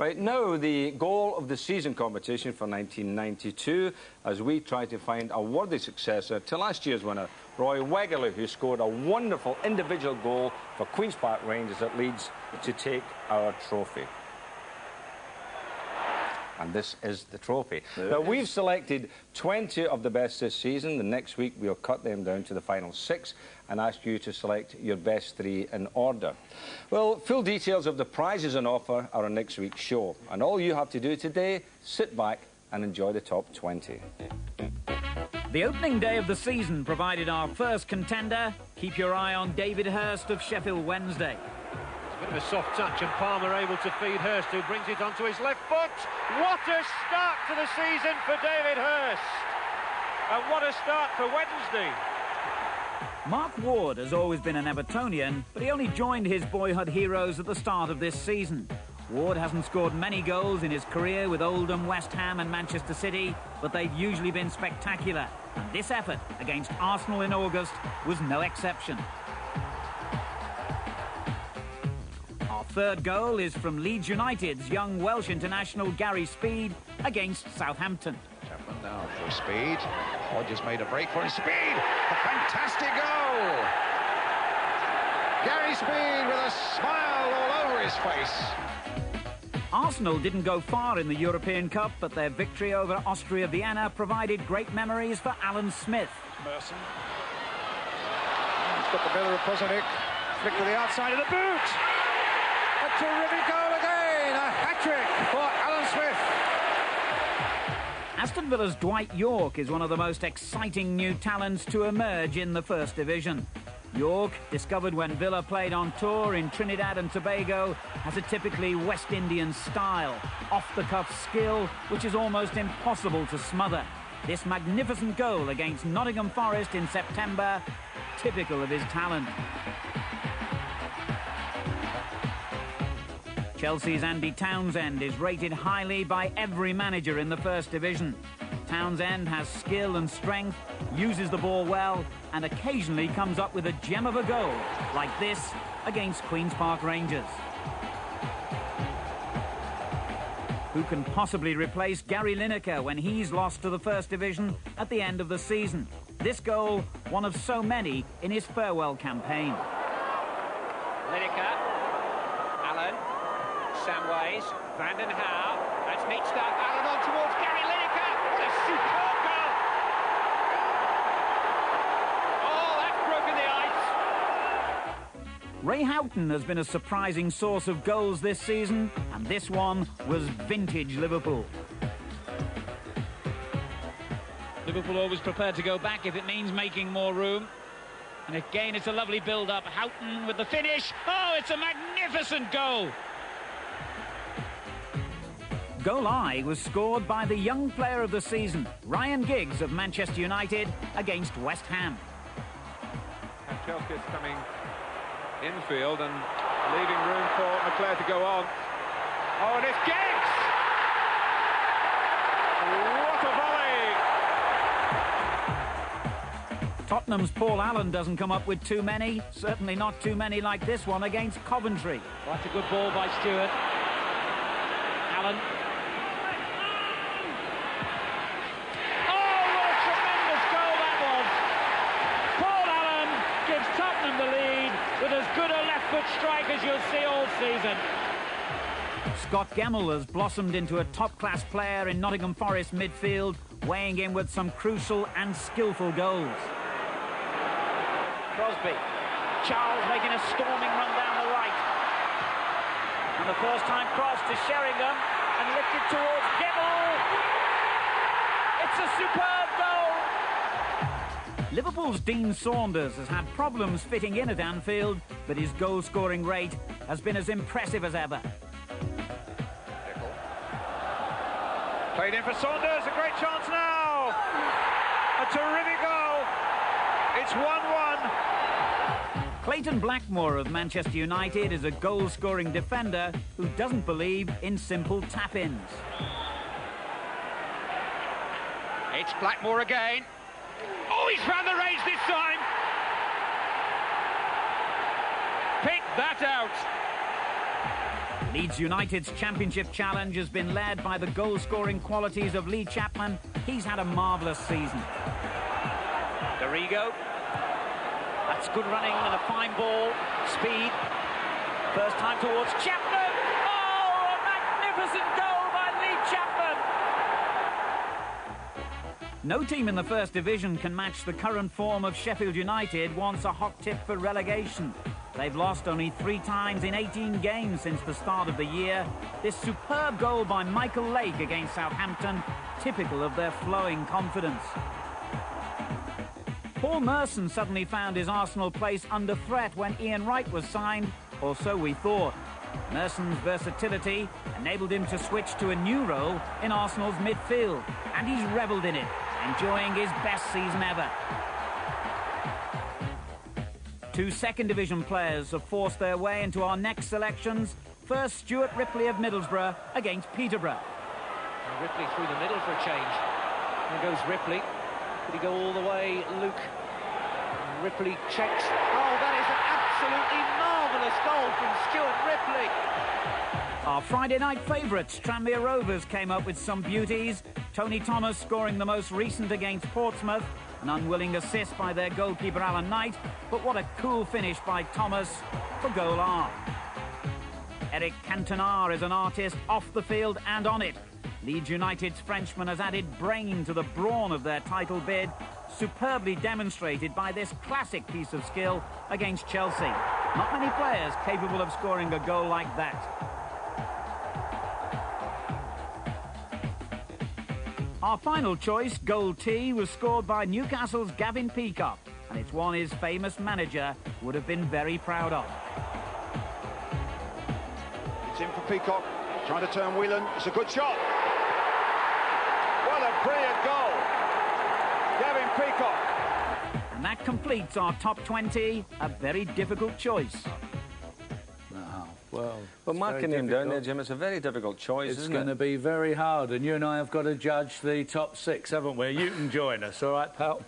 Right, now the goal of the season competition for 1992 as we try to find a worthy successor to last year's winner, Roy Wegerle, who scored a wonderful individual goal for Queen's Park Rangers at Leeds to take our trophy. And this is the trophy. Now, we've selected 20 of the best this season. The next week, we'll cut them down to the final 6 and ask you to select your best 3 in order. Well, full details of the prizes on offer are on next week's show. And all you have to do today, sit back and enjoy the top 20. The opening day of the season provided our first contender. Keep your eye on David Hirst of Sheffield Wednesday. Bit of a soft touch and Palmer able to feed Hirst, who brings it onto his left foot. What a start to the season for David Hirst. And what a start for Wednesday. Mark Ward has always been an Evertonian, but he only joined his boyhood heroes at the start of this season. Ward hasn't scored many goals in his career with Oldham, West Ham and Manchester City, but they've usually been spectacular. And this effort against Arsenal in August was no exception. Our third goal is from Leeds United's young Welsh international Gary Speed against Southampton. Chapman now for Speed. Hodges made a break for his Speed. A fantastic goal. Gary Speed with a smile all over his face. Arsenal didn't go far in the European Cup, but their victory over Austria Vienna provided great memories for Alan Smith. Merson. He's got the middle of Kozanic. Flick to the outside of the boot. A terrific goal again. A hat-trick for Alan Smith. Aston Villa's Dwight Yorke is one of the most exciting new talents to emerge in the First Division. Yorke, discovered when Villa played on tour in Trinidad and Tobago, has a typically West Indian style, off-the-cuff skill which is almost impossible to smother. This magnificent goal against Nottingham Forest in September, typical of his talent. Chelsea's Andy Townsend is rated highly by every manager in the First Division. Townsend has skill and strength, uses the ball well, and occasionally comes up with a gem of a goal, like this against Queen's Park Rangers. Who can possibly replace Gary Lineker when he's lost to the First Division at the end of the season? This goal, one of so many in his farewell campaign. Lineker, Allen, Samways, Vanden Haar, that's neat stuff, Allen on towards Gary Lineker, what a superb goal! Oh, that's broken the ice! Ray Houghton has been a surprising source of goals this season, and this one was vintage Liverpool. Liverpool always prepared to go back if it means making more room. And again, it's a lovely build-up. Houghton with the finish. Oh, it's a magnificent goal! Goal I was scored by the young player of the season, Ryan Giggs of Manchester United against West Ham. And Chelsea is coming infield and leaving room for McClair to go on. Oh, and it's Giggs! What a volley! Tottenham's Paul Allen doesn't come up with too many, certainly not too many like this one against Coventry. That's a good ball by Stewart. Allen. With as good a left-foot strike as you'll see all season. Scott Gemmell has blossomed into a top-class player in Nottingham Forest midfield, weighing in with some crucial and skillful goals. Crosby. Charles making a storming run down the right. And the first-time cross to Sheringham and lifted towards Gemmell. It's a superb goal. Liverpool's Dean Saunders has had problems fitting in at Anfield, but his goal-scoring rate has been as impressive as ever. Played in for Saunders, a great chance now! A terrific goal! It's 1-1. Clayton Blackmore of Manchester United is a goal-scoring defender who doesn't believe in simple tap-ins. It's Blackmore again. Oh, he's found the range this time! Pick that out! Leeds United's championship challenge has been led by the goal-scoring qualities of Lee Chapman. He's had a marvellous season. Dorigo. That's good running and a fine ball. Speed. First time towards Chapman. Oh, a magnificent goal by Lee Chapman. No team in the First Division can match the current form of Sheffield United once a hot tip for relegation. They've lost only 3 times in 18 games since the start of the year. This superb goal by Michael Lake against Southampton, typical of their flowing confidence. Paul Merson suddenly found his Arsenal place under threat when Ian Wright was signed, or so we thought. Merson's versatility enabled him to switch to a new role in Arsenal's midfield, and he's revelled in it, enjoying his best season ever. 2 second division players have forced their way into our next selections. First, Stuart Ripley of Middlesbrough against Peterborough. And Ripley through the middle for a change. There goes Ripley. Could he go all the way, Luke? And Ripley checks. Oh, that is an absolutely marvellous goal from Stuart Ripley. Our Friday night favourites, Tranmere Rovers, came up with some beauties. Tony Thomas scoring the most recent against Portsmouth. An unwilling assist by their goalkeeper Alan Knight, but what a cool finish by Thomas for goal R. Eric Cantona is an artist off the field and on it. Leeds United's Frenchman has added brain to the brawn of their title bid, superbly demonstrated by this classic piece of skill against Chelsea. Not many players capable of scoring a goal like that. Our final choice, goal T, was scored by Newcastle's Gavin Peacock, and it's one his famous manager would have been very proud of. It's in for Peacock, trying to turn Whelan. It's a good shot. What a brilliant goal. Gavin Peacock. And that completes our top 20, a very difficult choice. Well, marking him down there, Jim, it's a very difficult choice, isn't it? It's going to be very hard, and you and I have got to judge the top 6, haven't we? You can join us, all right, pal?